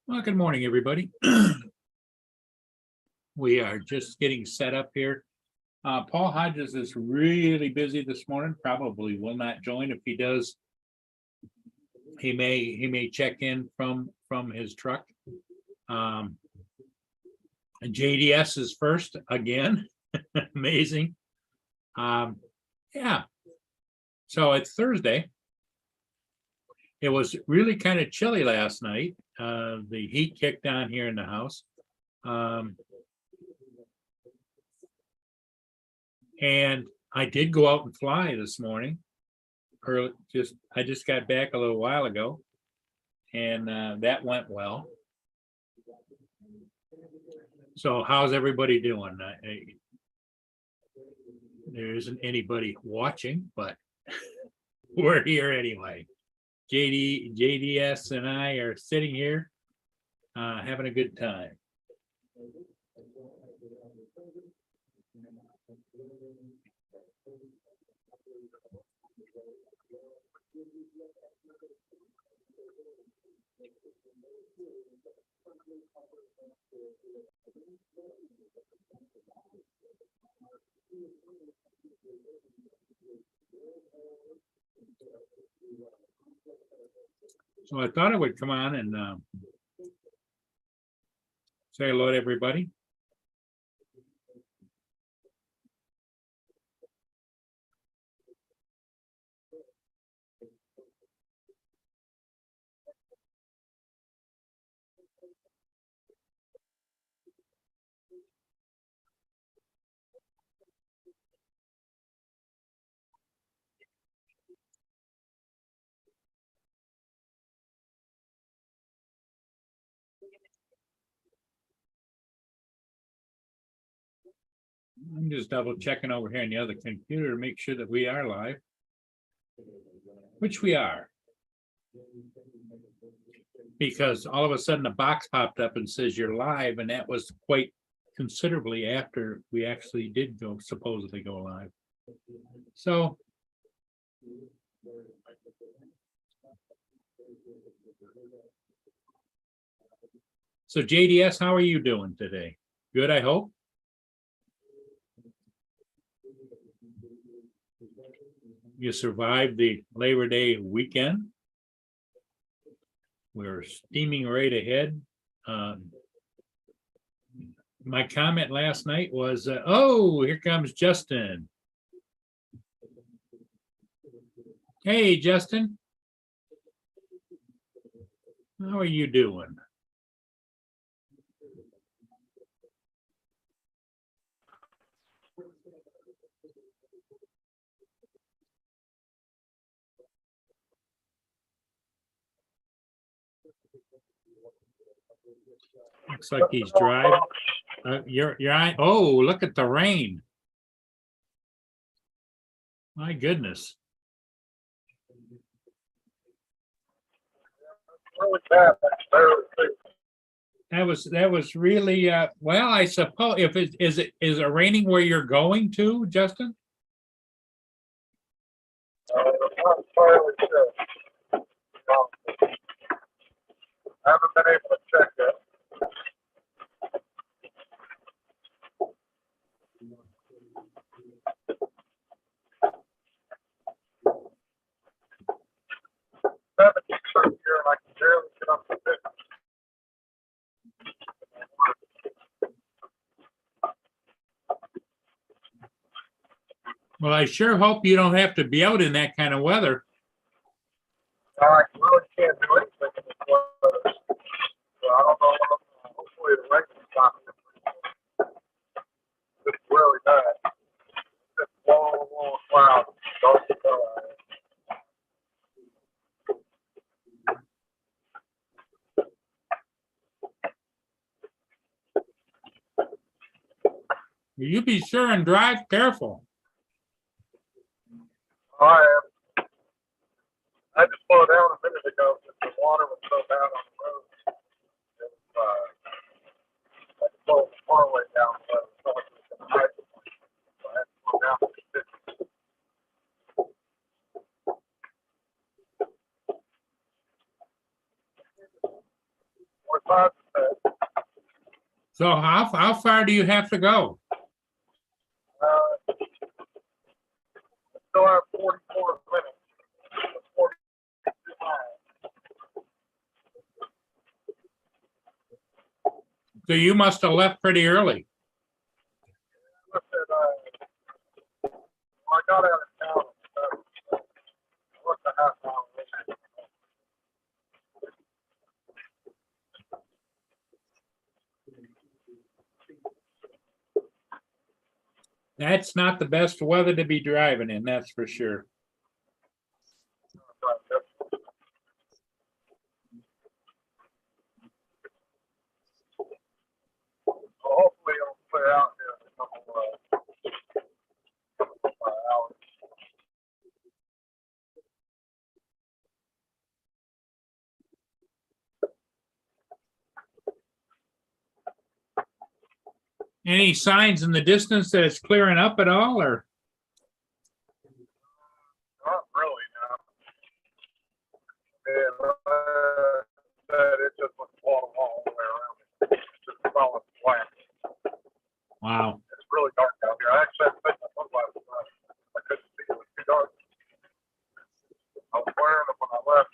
Well, good morning, everybody. We are just getting set up here. Paul Hodges is really busy this morning, probably will not join. If he does, he may check in from his truck. And JDS is first again. Amazing. Yeah. So it's Thursday. It was really kind of chilly last night. The heat kicked on here in the house. And I did go out and fly this morning. I just got back a little while ago, and that went well. So how's everybody doing? There isn't anybody watching, but we're here anyway. JDS and I are sitting here having a good time. So I thought I would come on and say hello to everybody. I'm just double checking over here on the other computer to make sure that we are live, which we are. Because all of a sudden a box popped up and says you're live, and that was quite considerably after we actually did supposedly go live. So JDS, how are you doing today? Good, I hope. You survived the Labor Day weekend. We're steaming right ahead. My comment last night was, oh, here comes Justin. Hey, Justin. How are you doing? Looks like he's driving. You're on. Oh, look at the rain. My goodness. That was really well, I suppose. If it is raining where you're going to, Justin? I haven't been able to check that. Here, and I can barely get up the bed. Well, I sure hope you don't have to be out in that kind of weather. I really can't do anything in this weather. So I don't know. Hopefully the rain will stop. You be sure and drive careful. I am. I just slowed down a minute ago because the water was so bad on the road. It was, I slowed the car way down, so it was like it was gonna hide. So I had to slow down a bit. More time to So how far do you have to go? still have 44 minutes. 42 miles. So you must have left pretty early. Listen, when I got out of town, I looked a half hour later. That's not the best weather to be driving in, that's for sure. Hopefully it'll clear out here in a couple hours. Any signs in the distance that it's clearing up at all, or? Not really, no. And it just went all the way around. It's just solid black. Wow. It's really dark out here. I actually had to take my sunglasses off. I couldn't see, it was too dark. I was wearing them when I left.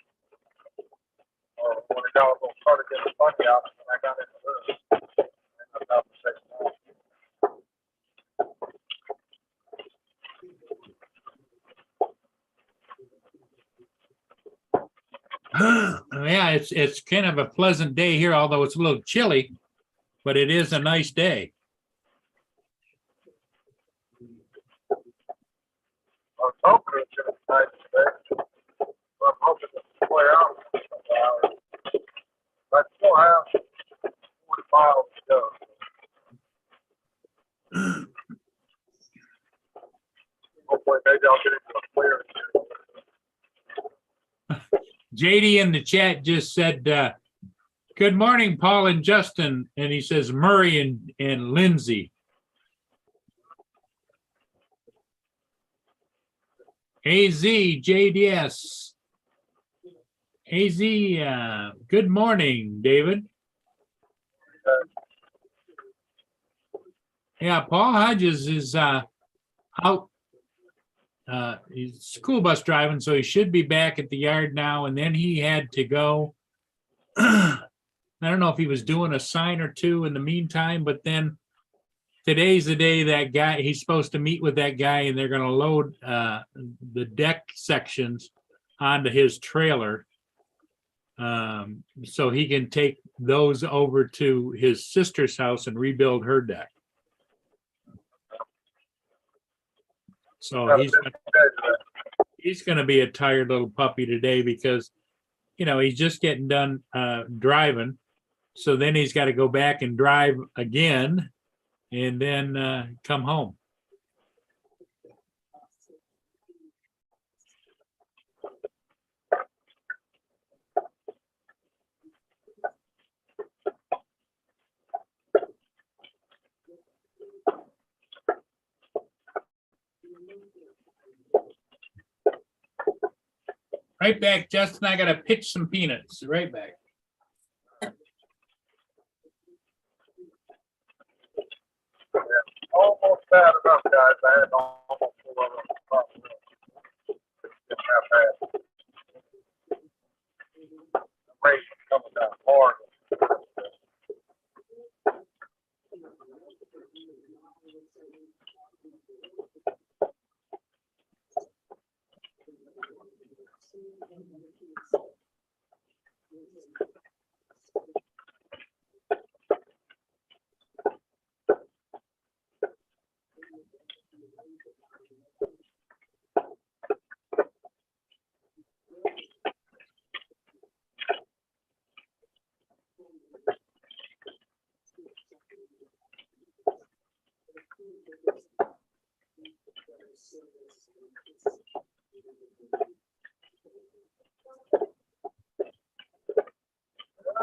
Or when it got a little started getting funny out, and I got into this. And I got to take them off. Yeah, it's kind of a pleasant day here, although it's a little chilly, but it is a nice day. I was hoping it was going to be nice today. I'm hoping it will clear out in a couple hours. I still have 40 miles to go. Hopefully, maybe I'll get into a clear. JD in the chat just said, good morning, Paul and Justin. And he says Murray and Lindsay. AZ, JDS. AZ, good morning, David. Yeah, Paul Hodges is out. He's school bus driving, so he should be back at the yard now. And then he had to go. I don't know if he was doing a sign or two in the meantime, but then today's the day that guy, he's supposed to meet with that guy, and they're going to load the deck sections onto his trailer. So he can take those over to his sister's house and rebuild her deck. So he's going to be a tired little puppy today because, you know, he's just getting done driving. So then he's got to go back and drive again and then come home. Right back, Justin. I got to pitch some peanuts. Right back. Almost bad enough, guys. I had almost full of them. It's not bad. The rain coming down hard.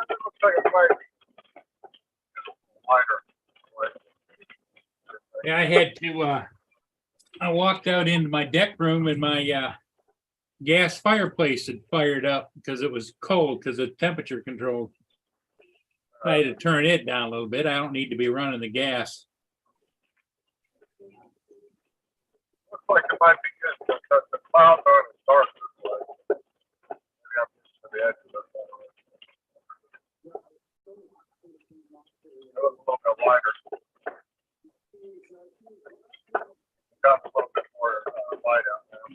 It looks like it might be lighter. Yeah, I had to, I walked out into my deck room and my gas fireplace had fired up because it was cold because of temperature control. I had to turn it down a little bit. I don't need to be running the gas. Looks like it might be good because the clouds aren't as dark this way. Maybe I'm just to the edge of it. It looks a little bit lighter. Got a little bit more light out now.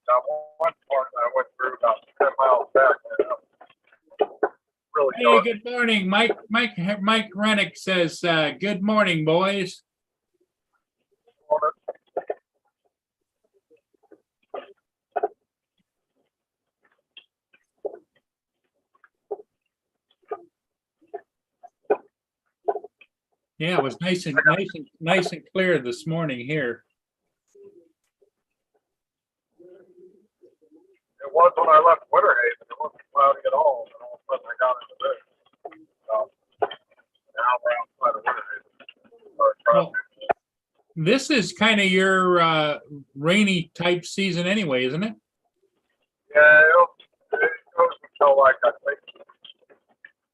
Now, one part I went through about 10 miles back. Really Hey, dark. good morning. Mike Rennick says, good morning, boys. on it. Yeah, it was nice and clear this morning here. It was when I left Winter Haven. It wasn't cloudy at all. And all of a sudden I got into this. Now we're outside of Winter Haven. Well, this is kind of your rainy type season anyway, isn't it? Yeah, it goes until like I think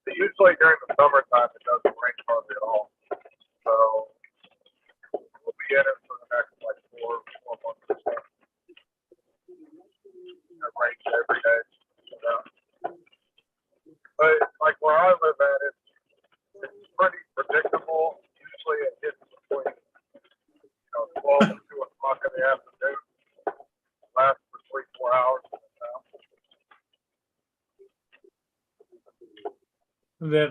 usually during the summertime it doesn't rain hardly at all. So we'll be in it for the next like four months or so. It rains every day. You know? But like where I live at, it's pretty predictable. Usually it hits between 12 and 2 o'clock in the afternoon. Lasts for 3-4 hours.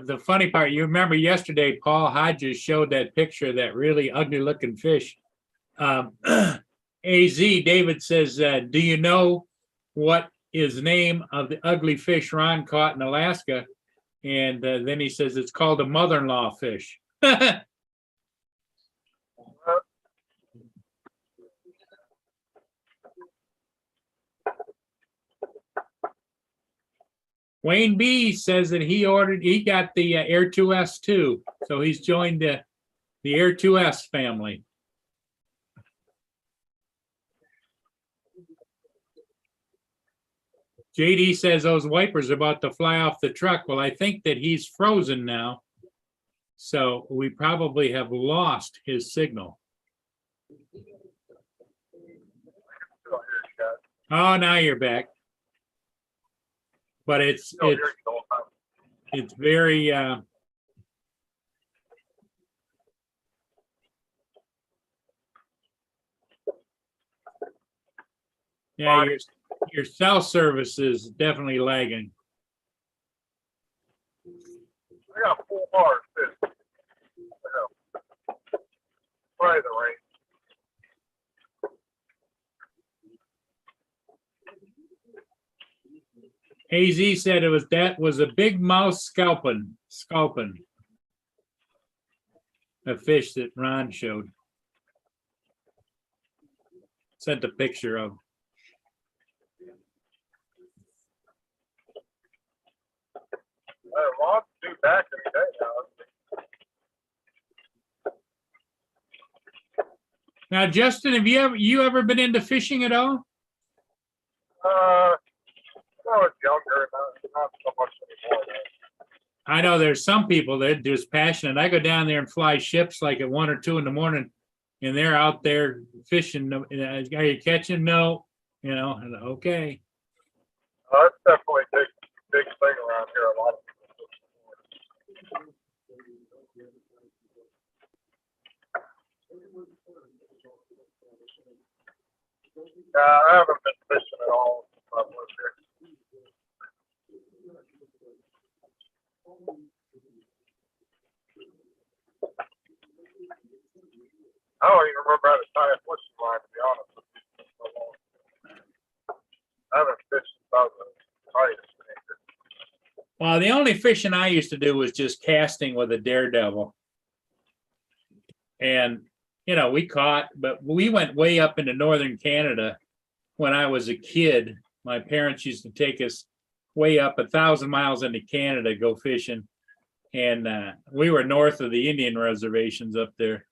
The funny part, you remember yesterday, Paul Hodges showed that picture of that really ugly looking fish. AZ David says, do you know what is the name of the ugly fish Ron caught in Alaska? And then he says it's called a mother-in-law fish. Wayne B says that he got the Air 2S too. So he's joined the Air 2S family. JD says those wipers are about to fly off the truck. Well, I think that he's frozen now. So we probably have lost his signal. Oh, now you're back. But it's very yeah, your cell service is definitely lagging. I got 4 bars too. Probably the rain. AZ said that was a big mouse scalping a fish that Ron showed. Sent a picture of. Ron's due back any day now. Now, Justin, have you ever been into fishing at all? I was younger, not so much anymore. I know there's some people that are just passionate. I go down there and fly ships like at 1 or 2 in the morning, and they're out there fishing. Are you catching? No, okay. That's definitely a big thing around here. A lot of people. I haven't been fishing at all since I was here. I don't even remember how to tie a fishing line, to be honest with you. So long. I haven't fished since I was a teenager. Well, the only fishing I used to do was just casting with a daredevil. And we caught, but we went way up into northern Canada when I was a kid. My parents used to take us way up 1,000 miles into Canada to go fishing. And we were north of the Indian reservations up there.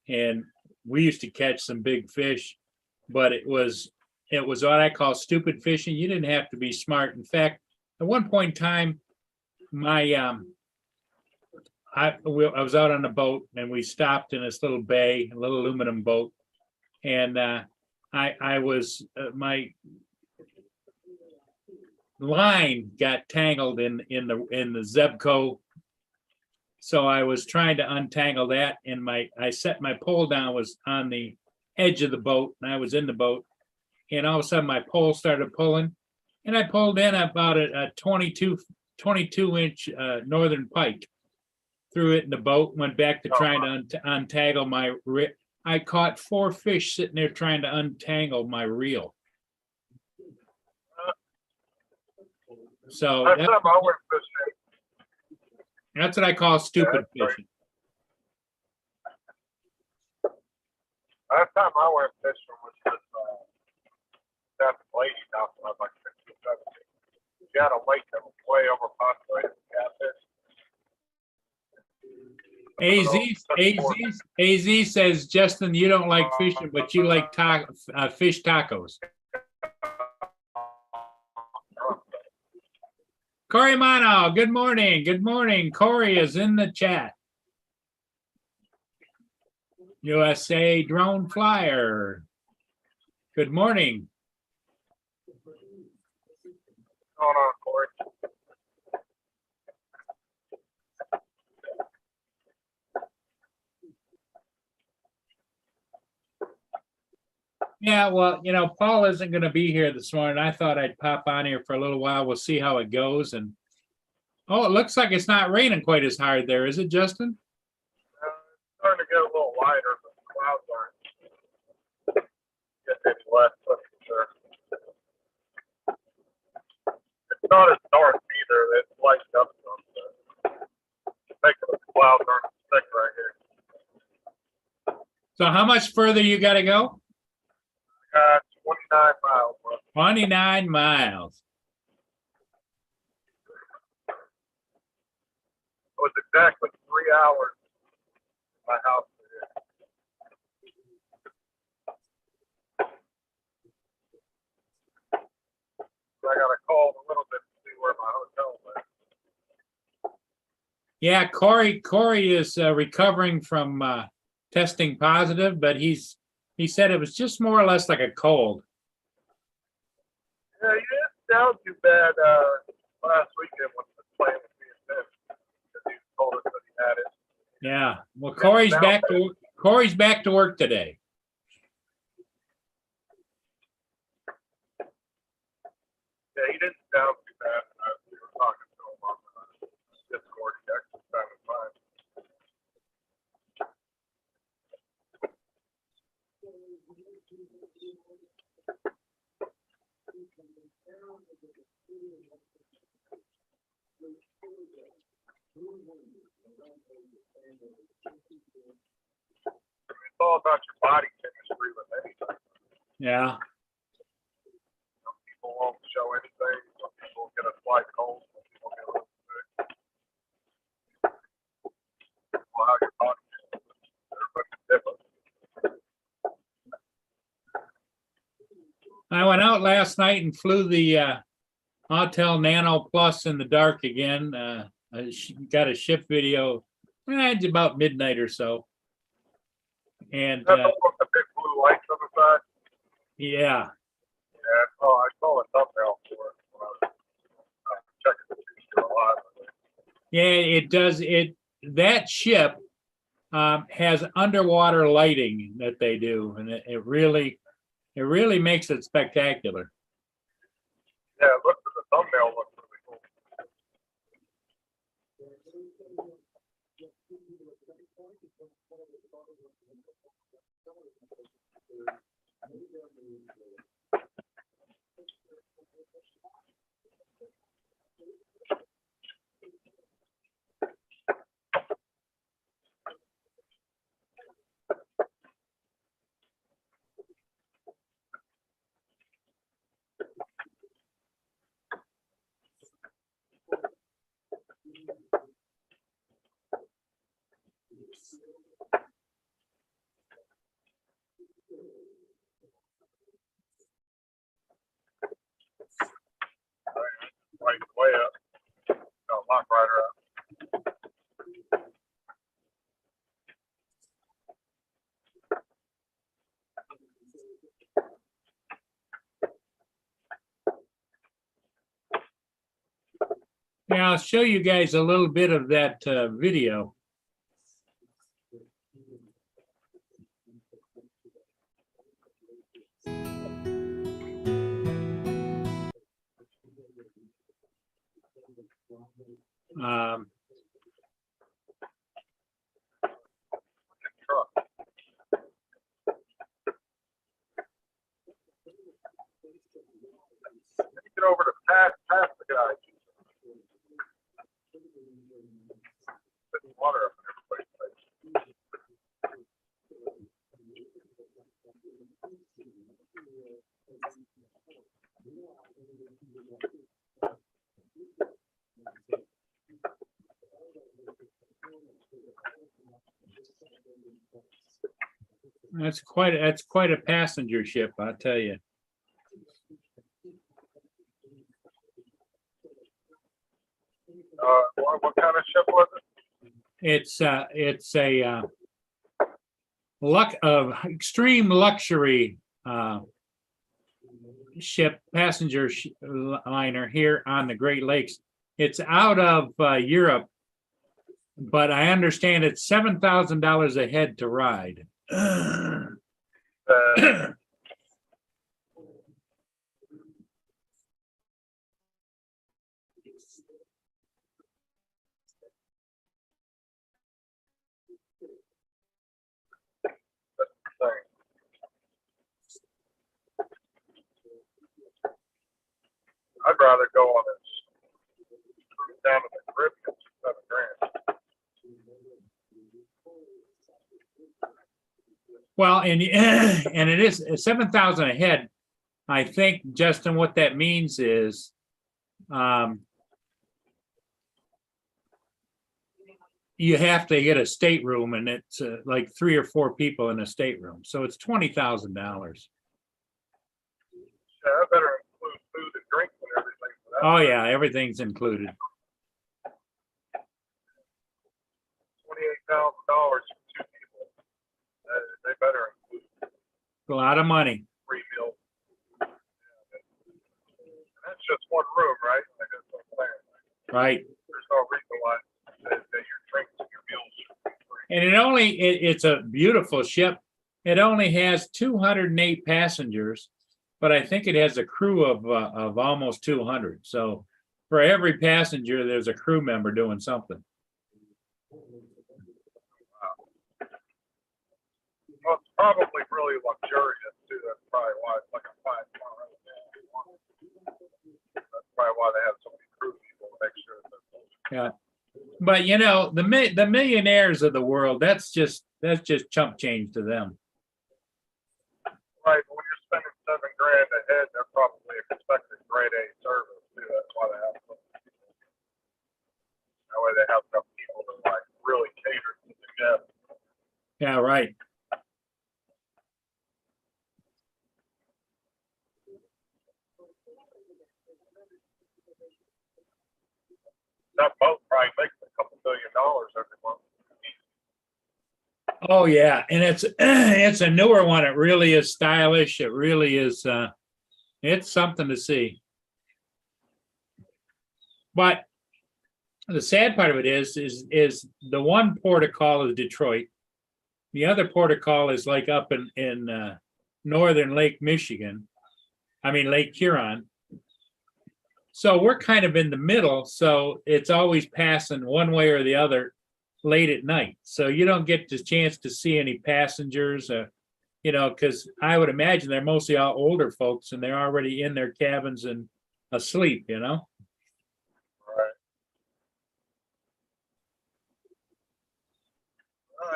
And we used to catch some big fish, but it was what I call stupid fishing. You didn't have to be smart. In fact, at one point in time, I was out on a boat and we stopped in this little bay, a little aluminum boat, and I was my line got tangled in the Zebco, so I was trying to untangle that, and I set my pole down, was on the edge of the boat, and I was in the boat, and all of a sudden my pole started pulling, and I pulled in about a 22 inch northern pike, threw it in the boat, went back to trying to untangle my I caught 4 fish sitting there trying to untangle my reel. So Last time I went fishing, that's what I call stupid fishing. last time I went fishing was with that lady down when I was like 16, 17. She had a lake that was way overpopulated with catfish. AZ says, Justin, you don't like fishing, but you like fish tacos. Corey Mano, good morning. Good morning. Corey is in the chat. USA Drone Flyer. Good morning. What's going on, Corey? Yeah, well, Paul isn't going to be here this morning. I thought I'd pop on here for a little while. We'll see how it goes. And oh, it looks like it's not raining quite as hard there, is it, Justin? It's starting to get a little lighter, but the clouds aren't getting any less, that's for sure. It's not as dark either. It's lights up some, but making the clouds aren't thick right here. So how much further you got to go? 29 miles. Bro. 29 miles. It was exactly 3 hours from my house to here. So I got to call a little bit to see where my hotel is. Yeah, Corey is recovering from testing positive, but he said it was just more or less like a cold. Yeah, he didn't sound too bad last weekend when he was playing with me and Vince, because he told us that he had it. Yeah. Well, Corey's back to work today. Yeah, he didn't sound too bad. We were talking to him on Discord. He actually sounded fine. It's all about your body chemistry with anything. Yeah. Some people won't show anything. Some people get a slight cold. Some people get a little sick. Well, how your body is. Everybody's different. I went out last night and flew the Autel Nano Plus in the dark again. I got a ship video. It's about midnight or so. And That's the one with the big blue lights on the side. yeah. Yeah, I saw a thumbnail for it when I was checking the picture a lot. Yeah, it does. That ship has underwater lighting that they do, and it really makes it spectacular. Yeah, it looks at the thumbnail looks really cool. Right way up. No, lock rider up. Yeah, I'll show you guys a little bit of that video. Um, Truck. Get over to past the guy. Put water up in everybody's face. that's quite a passenger ship, I'll tell you. What kind of ship was it? It's a extreme luxury ship, passenger liner here on the Great Lakes. It's out of Europe, but I understand it's $7,000 a head to ride. Thing. I'd rather go on this cruise down to the Caribbean for $7,000. Well, and it is 7,000 a head. I think, Justin, what that means is you have to get a stateroom, and it's like 3 or 4 people in a stateroom, so it's $20,000. Yeah, that better include food and drinks and everything. For that. Oh yeah, everything's included. $28,000 for 2 people. They better include A lot of money. 3 meals. Yeah, that's just one room, right? I guess what I'm saying. Right. There's no reason why that your drinks and your meals should be free. And it's a beautiful ship. It only has 208 passengers, but I think it has a crew of almost 200. So for every passenger, there's a crew member doing something. Well, it's probably really luxurious too. That's probably why it's like a 5-star. That's probably why they have so many crew people to make sure that. Yeah. But you know, the millionaires of the world, that's just chump change to them. Right, but when you're spending $7,000 a head, they're probably expecting grade A service too. That's why they have so many people. That way they have enough people to like really cater to the guests. Yeah, right. That boat probably makes a couple $1 billion every month. Oh yeah, and it's a newer one. It really is stylish. It really is. It's something to see. But the sad part of it is the one port of call is Detroit. The other port of call is like up in northern Lake Michigan. I mean Lake Huron. So we're kind of in the middle. So it's always passing one way or the other late at night. So you don't get the chance to see any passengers, you know, because I would imagine they're mostly all older folks and they're already in their cabins and asleep, you know? Right.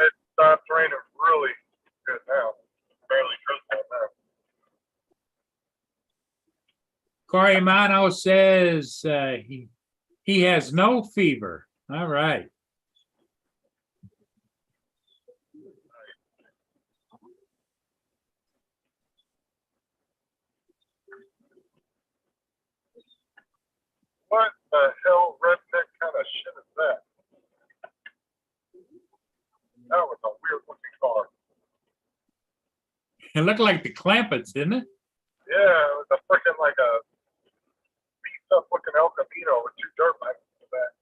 It stopped raining really good now. Barely drizzling now. Corey Mano says he has no fever. All right. the hell redneck kind of shit is that? That was a weird looking car. It looked like the Clampets, didn't it? Yeah, it was a freaking like a beat up looking El Camino with two dirt bikes in the back.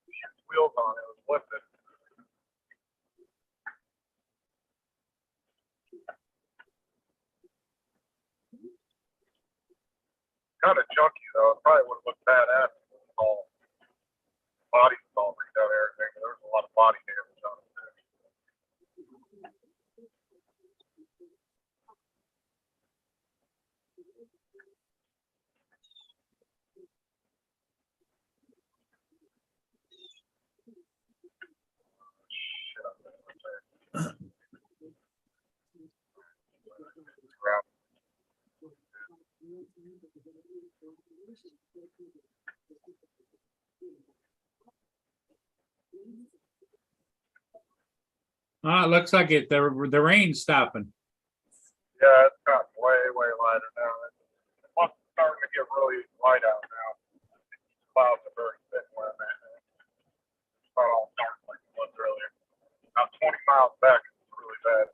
Huge wheels on it. It was lifted. Kind of junky though. It probably would have looked badass if it was all body was all ripped out and everything. There was a lot of body damage on it. Shit, I'm gonna say. Crap. It looks like the rain's stopping. Yeah, it's gotten way, way lighter now. It's starting to get really light out now. Clouds are very thick where I'm at. It's not all dark like it was earlier. About 20 miles back, it's really bad.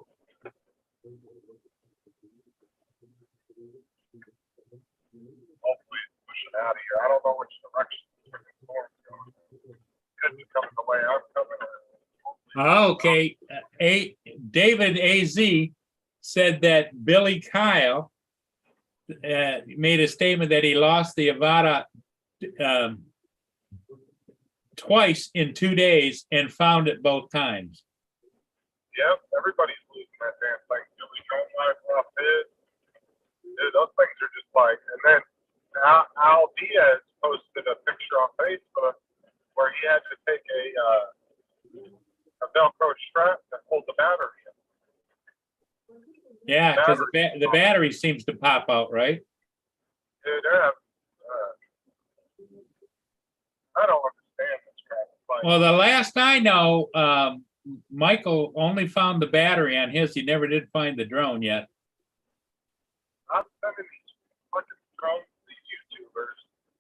Hopefully it's pushing out of here. I don't know which direction the freaking storm's going. Could be coming the way I'm coming. Okay, David AZ said that Billy Kyle made a statement that he lost the Avada twice in 2 days and found it both times. Yep, everybody's losing that damn thing. Billy Gunn, Rough Bid. Dude, those things are just like, and then Al Diaz posted a picture on Facebook where he had to take a Velcro strap that pulled the battery in. Yeah, because the battery seems to pop out, right? Dude, I don't understand this crap. Like, Well, the last I know, Michael only found the battery on his. He never did find the drone yet. I'm sending these fucking drones to these YouTubers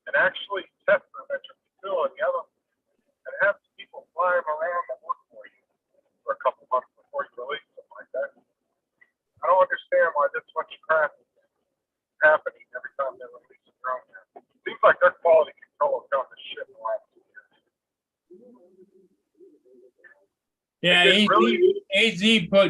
and actually test them at your facility and have people fly them around and work for you for a couple months before you release them like that. I don't understand why this much crap is happening every time they release a drone. Seems like their quality control has gone to shit in the last 2 years. Yeah, AZ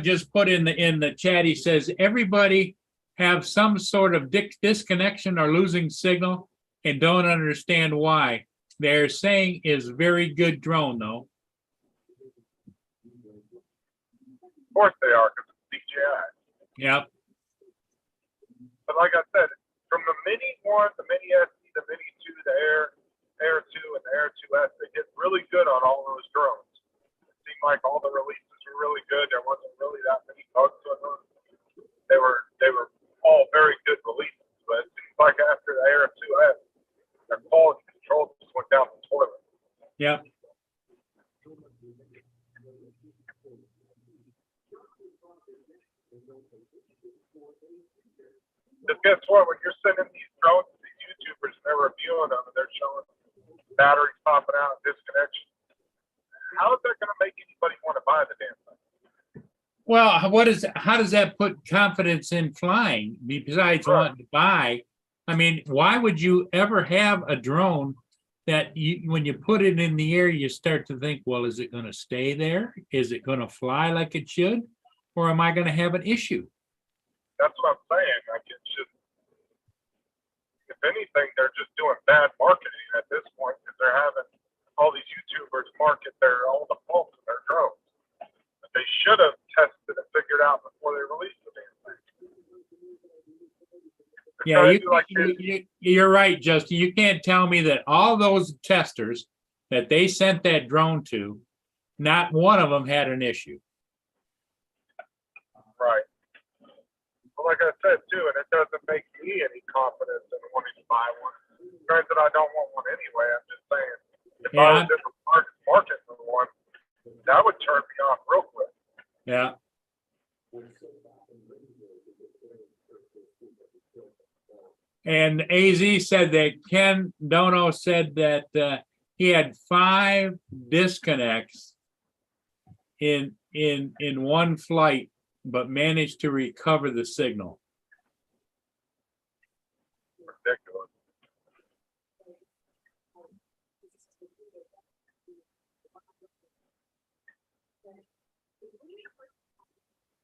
just put in the chat. He says everybody have some sort of disconnection or losing signal and don't understand why. They're saying is very good drone though. Of course they are, because it's DJI. Yep. But like I said, from the Mini 1, the Mini SE, the Mini 2, the Air 2, and the Air 2S, they did really good on all those drones. It seemed like all the releases were really good. There wasn't really that many bugs with them. They were all very good releases, but it seems like after the Air 2S, their quality control just went down the toilet. Yep. Because guess what? When you're sending these drones to these YouTubers and they're reviewing them and they're showing batteries popping out, disconnection, how is that going to make anybody want to buy the damn thing? Well, how does that put confidence in flying besides wanting to buy? I mean, why would you ever have a drone that when you put it in the air, you start to think, well, is it going to stay there? Is it going to fly like it should? Or am I going to have an issue? That's what I'm saying. Like, it's just, if anything, they're just doing bad marketing at this point because they're having all these YouTubers market all the faults of their drones. But they should have tested and figured out before they released the damn thing. Yeah, you're right, Justin. You can't tell me that all those testers that they sent that drone to, not one of them had an issue. Right. But like I said, too, and it doesn't make me any confidence in wanting to buy one. Granted, I don't want one anyway. I'm just saying, if I was in the market for one, that would turn me off real quick. Yeah. And AZ said that Ken Dono said that he had 5 disconnects in one flight, but managed to recover the signal. Ridiculous.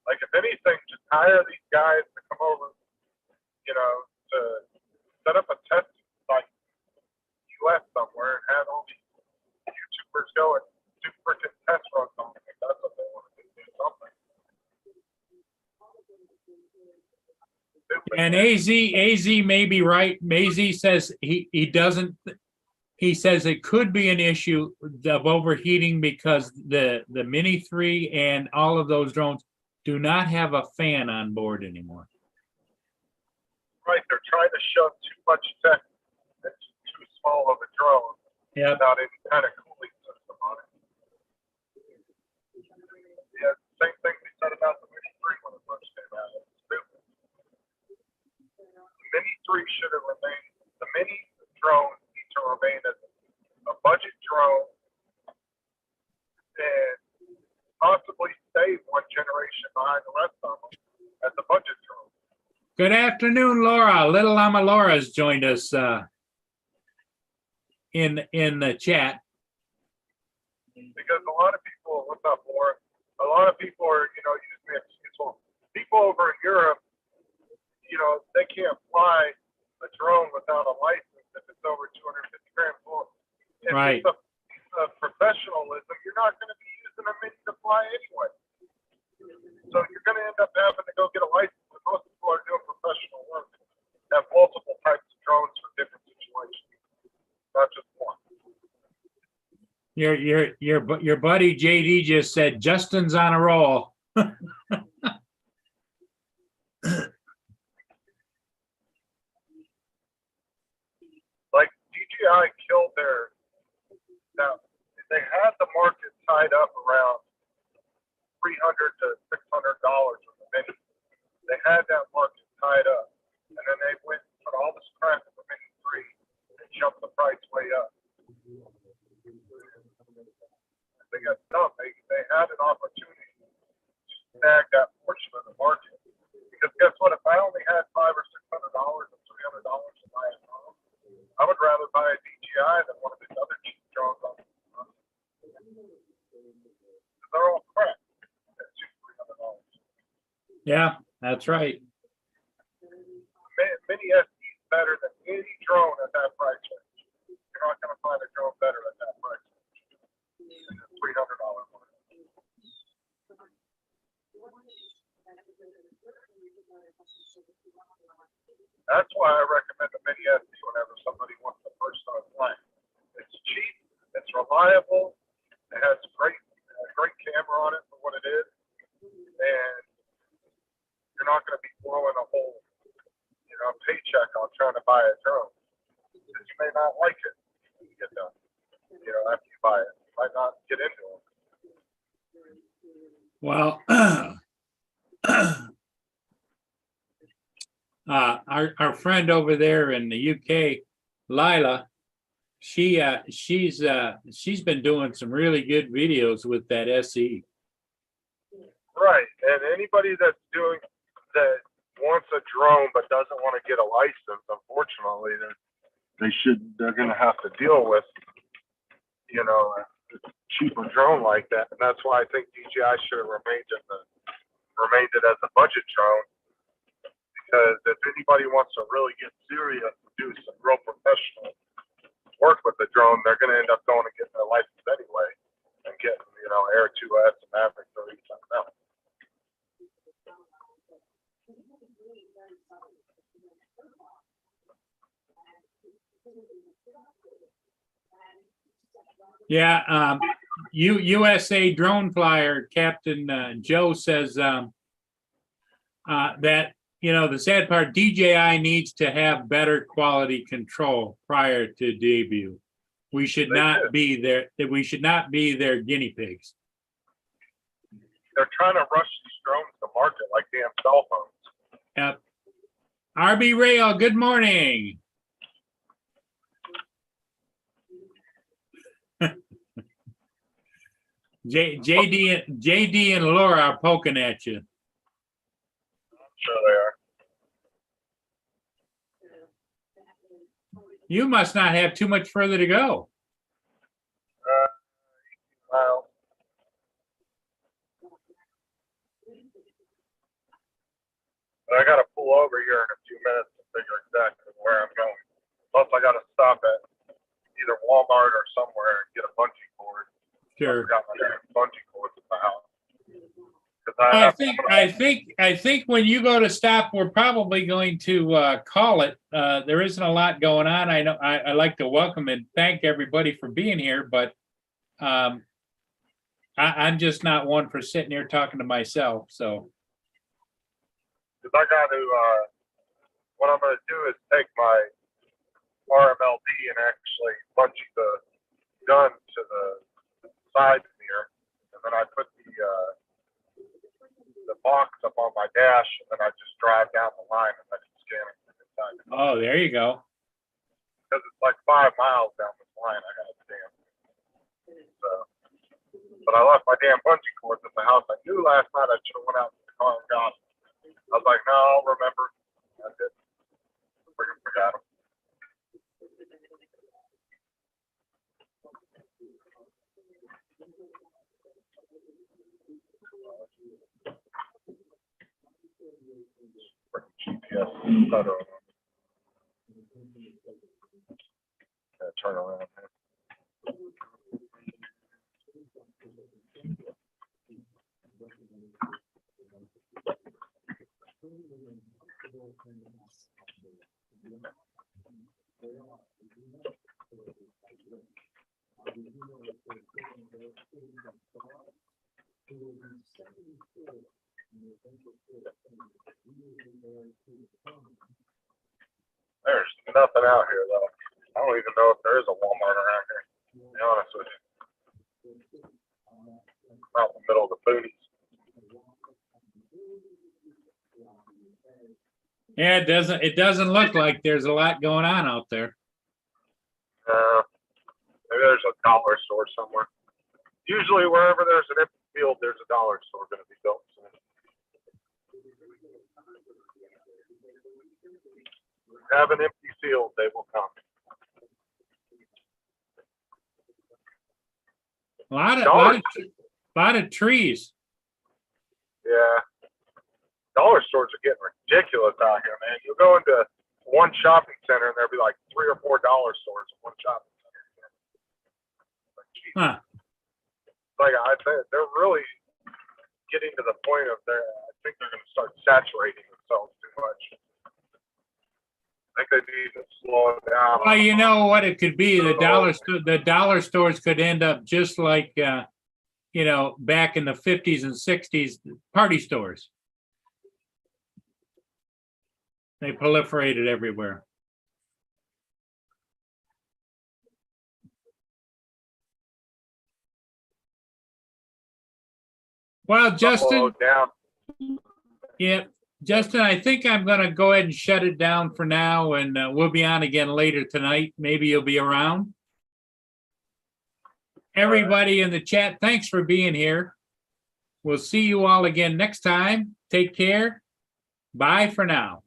Like, if anything, just hire these guys to come over, you know, to set up a test like US somewhere and have all these YouTubers go and do freaking test runs on it. That's what they want to do, something. And AZ may be right. AZ says he doesn't. He says it could be an issue of overheating because the Mini 3 and all of those drones do not have a fan on board anymore. Right, they're trying to shove too much tech into too small of a drone without any kind of cooling system on it. Yeah, same thing we said about the Mini 3 when it first came out. It's stupid. The Mini 3 should have remained, the Mini drone needs to remain as a budget drone and possibly stay one generation behind the rest of them as a budget drone. Good afternoon, Laura. Little Llama Laura's joined us in the chat. Because a lot of people, what's up, Laura? A lot of people are, you know, using the excuse. Well, people over in Europe, you know, they can't fly a drone without a license if it's over 250 grams. Well, if Right. it's a professionalism, you're not going to be using a Mini to fly anyway. So you're going to end up having to go get a license. And most people are doing professional work, have multiple types of drones for different situations, not just one. Your buddy JD just said Justin's on a roll. Like DJI killed their. Now they had the market tied up around $300 to $600 with the Mini. They had that market tied up, and then they went and put all this crap in the Mini 3 and jumped the price way up. They got dumb. They had an opportunity to snag that portion of the market. Because guess what? If I only had $500 or $600 or $300 to buy a drone, I would rather buy a DJI than one of these other cheap drones on. They're all crap at $200-$300. Yeah, that's right. Mini SD is better than any drone at that price range. You're not going to find a drone better at that price range. $300 one. That's why I recommend the Mini SD whenever somebody wants to first start flying. It's cheap, it's reliable, it has a great camera on it for what it is, and you're not going to be blowing a whole, you know, paycheck on trying to buy a drone. Because you may not like it when you get done. You know, after you buy it, you might not get into it. Well, our friend over there in the UK, Lila, she's been doing some really good videos with that SE. Right, and anybody that wants a drone but doesn't want to get a license, unfortunately, they're going to have to deal with, you know, a cheaper drone like that, and that's why I think DJI should have remained it as a budget drone. Because if anybody wants to really get serious and do some real professional work with the drone, they're going to end up going and getting their license anyway and getting, you know, Air 2S and Maverick 30 something else. Yeah, USA drone flyer Captain Joe says that, you know, the sad part, DJI needs to have better quality control prior to debut. We should not be their guinea pigs. They're trying to rush these drones to market like damn cell phones. Yep. RB Rail, good morning. JD and Laura are poking at you. Sure they are. You must not have too much further to go. Miles. But I gotta pull over here in a few minutes to figure exactly where I'm going. Plus, I gotta stop at either Walmart or somewhere and get a bungee cord. Sure. I got my damn bungee cords at the house. 'Cause I think when you go to stop, we're probably going to call it. There isn't a lot going on. I know I like to welcome and thank everybody for being here, but I'm just not one for sitting here talking to myself. So Cause I got to, what I'm gonna do is take my RMLD and actually bungee the gun to the side mirror, and then I put the box up on my dash, and then I just drive down the line and let it scan it from inside. oh, there you go. Because it's like 5 miles down this line, I gotta stand. So, but I left my damn bungee cords at the house. I knew last night I should have went out to the car and got them. I was like, no, I'll remember. I did. Freaking forgot them. GPS stutter on them. Yeah, turn around here. There's nothing out here though. I don't even know if there is a Walmart around here, to be honest with you. Out in the middle of the boonies. Yeah, it doesn't look like there's a lot going on out there. Maybe there's a dollar store somewhere. Usually wherever there's an empty field, there's a dollar store going to be built soon. Have an empty field, they will come. A lot of trees. Yeah. Dollar stores are getting ridiculous out here, man. You'll go into one shopping center and there'll be like 3 or 4 dollar stores in one shopping center. Like, geez. Huh. Like I said, they're really getting to the point of I think they're going to start saturating themselves too much. I think they need to slow it down. Well, you know what it could be. The dollar stores could end up just like back in the 50s and 60s, party stores. They proliferated everywhere. Well, Justin, yeah, Justin, I think I'm going to go ahead and shut it down for now, and we'll be on again later tonight. Maybe you'll be around. Everybody in the chat, thanks for being here. We'll see you all again next time. Take care. Bye for now.